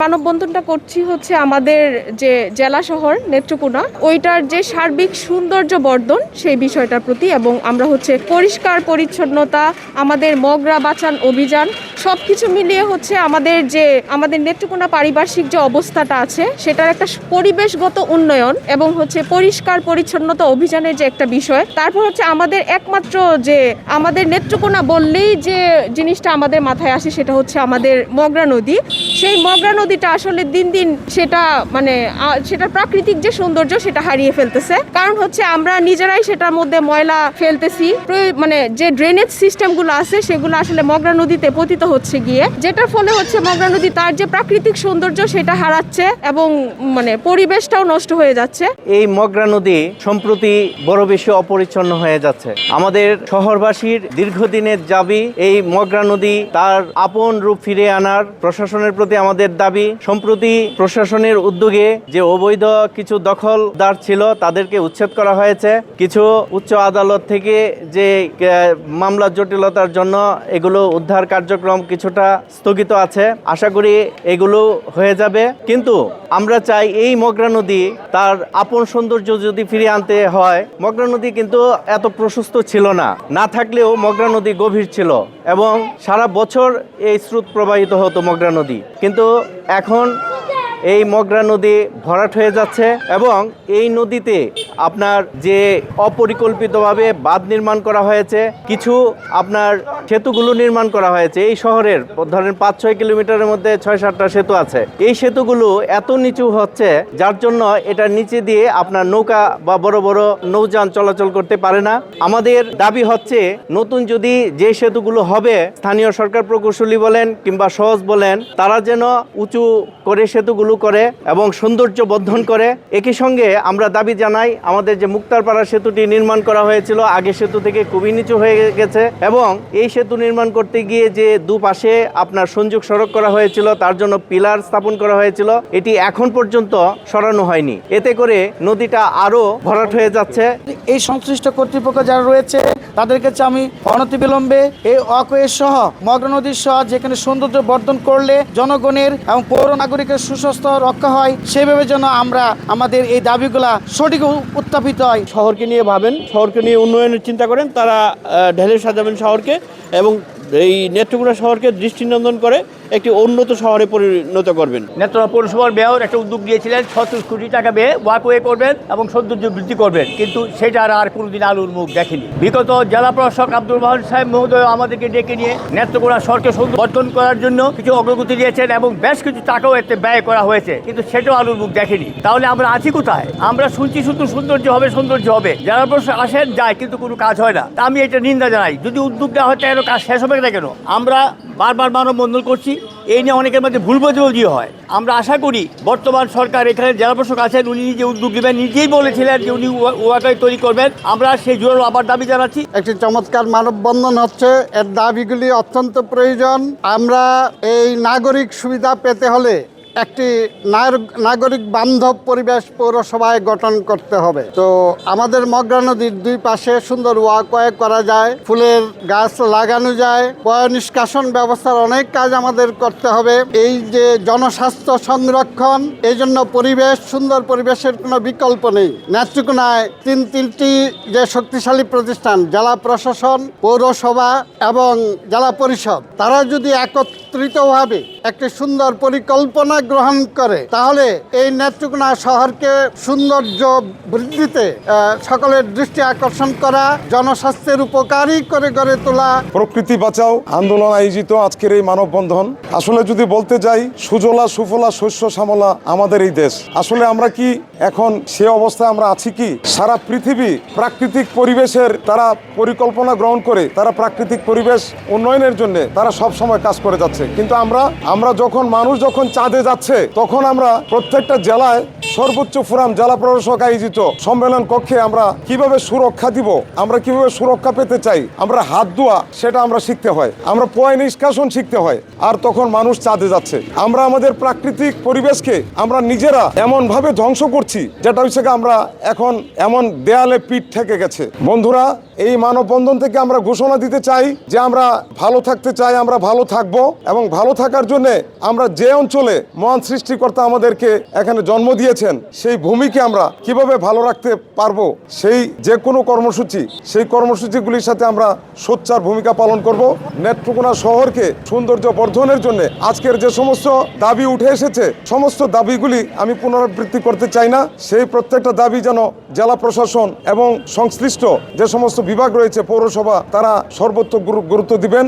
মানববন্ধনটা করছি হচ্ছে আমাদের যে জেলা শহর নেত্রকোনা ওইটার যে সার্বিক সৌন্দর্য বর্ধন সেই বিষয়টার প্রতি, এবং আমরা হচ্ছে পরিষ্কার পরিচ্ছন্নতা, আমাদের মগরা বাঁচান অভিযান সবকিছু মিলিয়ে হচ্ছে আমাদের নেত্রকোনা পারিপার্শ্বিক যে অবস্থাটা আছে সেটার একটা পরিবেশগত উন্নয়ন এবং হচ্ছে পরিষ্কার পরিচ্ছন্নতা অভিযানের যে একটা বিষয়। তারপর হচ্ছে আমাদের একমাত্র যে আমাদের নেত্রকোনা বললেই যে জিনিসটা আমাদের মাথায় আসে সেটা হচ্ছে আমাদের মগরা নদী। সেই মগরা নদীটা আসলে দিন দিন সেটার প্রাকৃতিক যে সৌন্দর্য সেটা হারিয়ে ফেলতেছে, কারণ হচ্ছে আমরা নিজেরাই সেটার মধ্যে ময়লা ফেলতেছি, যে ড্রেনেজ সিস্টেমগুলো আছে সেগুলো আসলে মগরা নদীতে পতিত হচ্ছে গিয়ে, যেটার ফলে হচ্ছে মগরা নদী তার যে প্রাকৃতিক সৌন্দর্য সেটা হারাচ্ছে এবং পরিবেশটাও নষ্ট হয়ে যাচ্ছে। এই মগরা নদী সম্প্রতি বড় বেশি অপরিচ্ছন্ন হয়ে যাচ্ছে। আমাদের শহরবাসীর দীর্ঘদিনের দাবি এই মগরা নদী তার আপন রূপ ফিরে আনার প্রশাসনের প্রতি আমাদের দাবি। সম্প্রতি প্রশাসনের উদ্যোগে যে অবৈধ কিছু দখলদার ছিল তাদেরকে উচ্ছেদ করা হয়েছে। কিছু উচ্চ আদালত থেকে যে মামলা জটিলতার জন্য এগুলো উদ্ধার কার্যক্রম কিছুটা স্থগিত আছে। আশা করি এগুলো হয়ে যাবে, কিন্তু আমরা চাই এই মগরা নদী তার আপন সৌন্দর্য যদি ফিরিয়ে আনতে হয়। মগরা নদী কিন্তু এত প্রশস্ত ছিল না থাকলেও মগরা নদী গভীর ছিল এবং সারা বছর এই স্রোত প্রবাহিত হতো মগরা নদী, কিন্তু এখন এই মগরা নদী ভরাট হয়ে যাচ্ছে এবং এই নদীতে আপনার যে অপরিকল্পিতভাবে বাঁধ নির্মাণ করা হয়েছে, কিছু আপনার সেতুগুলো নির্মাণ করা হয়েছে। এই শহরের ধরেন 5-6 কিলোমিটারের মধ্যে 6-7টা সেতু আছে। এই সেতুগুলো এত নিচু হচ্ছে যার জন্য এটার নিচে দিয়ে আপনার নৌকা বা বড় বড় নৌযান চলাচল করতে পারে না। আমাদের দাবি হচ্ছে নতুন যদি যে সেতুগুলো হবে, স্থানীয় সরকার প্রকৌশলী বলেন কিংবা সহজ বলেন, তারা যেন উঁচু করে সেতুগুলো করে এবং সৌন্দর্য বর্ধন করে। একই সঙ্গে আমরা দাবি জানাই আমাদের যে মুক্তারপাড়া সেতুটি নির্মাণ করা হয়েছিল আগে সেতু থেকে খুবই নিচু হয়ে গেছে এবং এই সেতু নির্মাণ করতে গিয়ে যে দুপাশে আপনার সংযোগ সড়ক করা হয়েছিল তার জন্য পিলার স্থাপন করা হয়েছিল, এটি এখন পর্যন্ত সরানো হয়নি। এতে করে নদীটা আরো ভরাট হয়ে যাচ্ছে। এই সংশ্লিষ্ট কর্তৃপক্ষ যারা রয়েছে তাদের কাছে আমি অনতিবিলম্বে এই ওয়াকওয়ে সহ মগরা নদীর সহ যেখানে সৌন্দর্য বর্ধন করলে জনগণের এবং পৌর নাগরিকের সুস্বাস্থ্য রক্ষা হয় সেভাবে যেন আমরা আমাদের এই দাবিগুলা সঠিক উত্থাপিত হয়। শহরকে নিয়ে ভাবেন, শহরকে নিয়ে উন্নয়নের চিন্তা করেন, তারা ঢেলে সাজাবেন শহরকে এবং এই নেত্রকোনা শহরকে দৃষ্টিনন্দন করে একটি উন্নত শহরে পরিণত করবেন। নেত্রকোনা পৌরসভার মেয়র একটা উদ্যোগ নিয়েছিলেন 36 কোটি টাকা ব্যয়ে ওয়াকওয়ে করবেন এবং সৌন্দর্য বৃদ্ধি করবেন, কিন্তু সেটা আর কোনোদিন আলোর মুখ দেখেনি। বিগত জেলা প্রশাসক আব্দুল মোহন সাহেব মহোদয় আমাদেরকে ডেকে নিয়ে নেত্রকোনা শহরকে বর্ধন করার জন্য কিছু অগ্রগতি দিয়েছেন এবং বেশ কিছু টাকাও এতে ব্যয় করা হয়েছে, কিন্তু সেটাও আলোর মুখ দেখেনি। তাহলে আমরা আছি কোথায়? আমরা শুনছি শুধু সৌন্দর্য হবে। জেলা প্রশাসক আসেন যায় কিন্তু কোনো কাজ হয় না। তা আমি এটা নিন্দা জানাই। যদি উদ্যোগ নেওয়া হয় তাহলে কাজ শেষ হবে না কেন? আমরা বারবার মানববন্ধন করছি, এই নিয়ে অনেকের মধ্যে ভুল বোঝাবুঝি হয়। আমরা আশা করি বর্তমান সরকার এখানে জেলা প্রশাসক আছেন, উনি নিজে উদ্যোগ নেবেন, নিজেই বলেছিলেন যে উনি ওয়াকওয়ে তৈরি করবেন। আমরা সেই জোর আবার দাবি জানাচ্ছি। একটি চমৎকার মানববন্ধন হচ্ছে, এর দাবিগুলি অত্যন্ত প্রয়োজন। আমরা এই নাগরিক সুবিধা পেতে হলে একটি নাগরিক বান্ধব পরিবেশ পৌরসভায় গঠন করতে হবে। তো আমাদের মগরা নদীর দুই পাশে সুন্দর ওয়াকওয়ে করা যায়, ফুলের গাছ লাগানো যায়, পয় নিষ্কাশন ব্যবস্থার অনেক কাজ আমাদের করতে হবে। এই যে জনস্বাস্থ্য সংরক্ষণ, এই জন্য সুন্দর পরিবেশের কোনো বিকল্প নেই। নেত্রকোনায় তিনটি যে শক্তিশালী প্রতিষ্ঠান, জেলা প্রশাসন, পৌরসভা এবং জেলা পরিষদ, তারা যদি একত্রিতভাবে একটি সুন্দর পরিকল্পনা গ্রহণ করে তাহলে এই নেত্রকোনা শহরকে সৌন্দর্য বৃদ্ধিতে সকলের দৃষ্টি আকর্ষণ করা, জনস্বাস্থ্যের উপকারী করে গড়ে তোলা। প্রকৃতি বাঁচাও আন্দোলন আয়োজিত আজকের এই মানববন্ধন, আসলে যদি বলতে যাই সুজলা সুফলা শস্য শ্যামলা আমাদের এই দেশ। আসলে আমরা কি এখন সে অবস্থায় আমরা আছি কি? সারা পৃথিবী প্রাকৃতিক পরিবেশের তারা পরিকল্পনা গ্রহণ করে তারা প্রাকৃতিক পরিবেশ উন্নয়নের জন্য তারা সব সময় কাজ করে যাচ্ছে, কিন্তু আমরা যখন মানুষ যখন চাঁদে যাচ্ছে তখন আমরা প্রত্যেকটা জেলায় সর্বোচ্চ ফোরাম জেলা প্রশাসক আয়োজিত সম্মেলন কক্ষে আমরা কিভাবে সুরক্ষা দিব, আমরা কিভাবে সুরক্ষা পেতে চাই, আমরা হাত ধোয়া সেটা আমরা শিখতে হয়, আমরা পয় নিষ্কাশন শিখতে হয়। আর তখন মানুষ চাঁদে যাচ্ছে। আমরা আমাদের প্রাকৃতিক পরিবেশকে আমরা নিজেরা এমন ভাবে ধ্বংস করছি যেটা হচ্ছে আমরা এখন এমন দেয়ালে পিঠ থেকে গেছে। বন্ধুরা, এই মানববন্ধন থেকে আমরা ঘোষণা দিতে চাই যে আমরা ভালো থাকতে চাই, আমরা ভালো থাকবো এবং ভালো থাকার জন্য আমরা যে অঞ্চলে মহান সৃষ্টিকর্তা আমাদেরকে এখানে জন্ম দিয়েছেন সেই ভূমিকে আমরা কিভাবে ভালো রাখতে পারবো, সেই যে কোনো কর্মসূচি, সেই কর্মসূচিগুলির সাথে আমরা সোচ্চার ভূমিকা পালন করব। নেত্রকোনা শহরকে সৌন্দর্য বর্ধনের জন্য আজকের যে সমস্ত দাবি উঠে এসেছে, সমস্ত দাবিগুলি আমি পুনরাবৃত্তি করতে চাই না। সেই প্রত্যেকটা দাবি যেন জেলা প্রশাসন এবং সংশ্লিষ্ট যে সমস্ত বিভাগ রয়েছে, পৌরসভা, তারা সর্বোচ্চ গুরুত্ব দিবেন।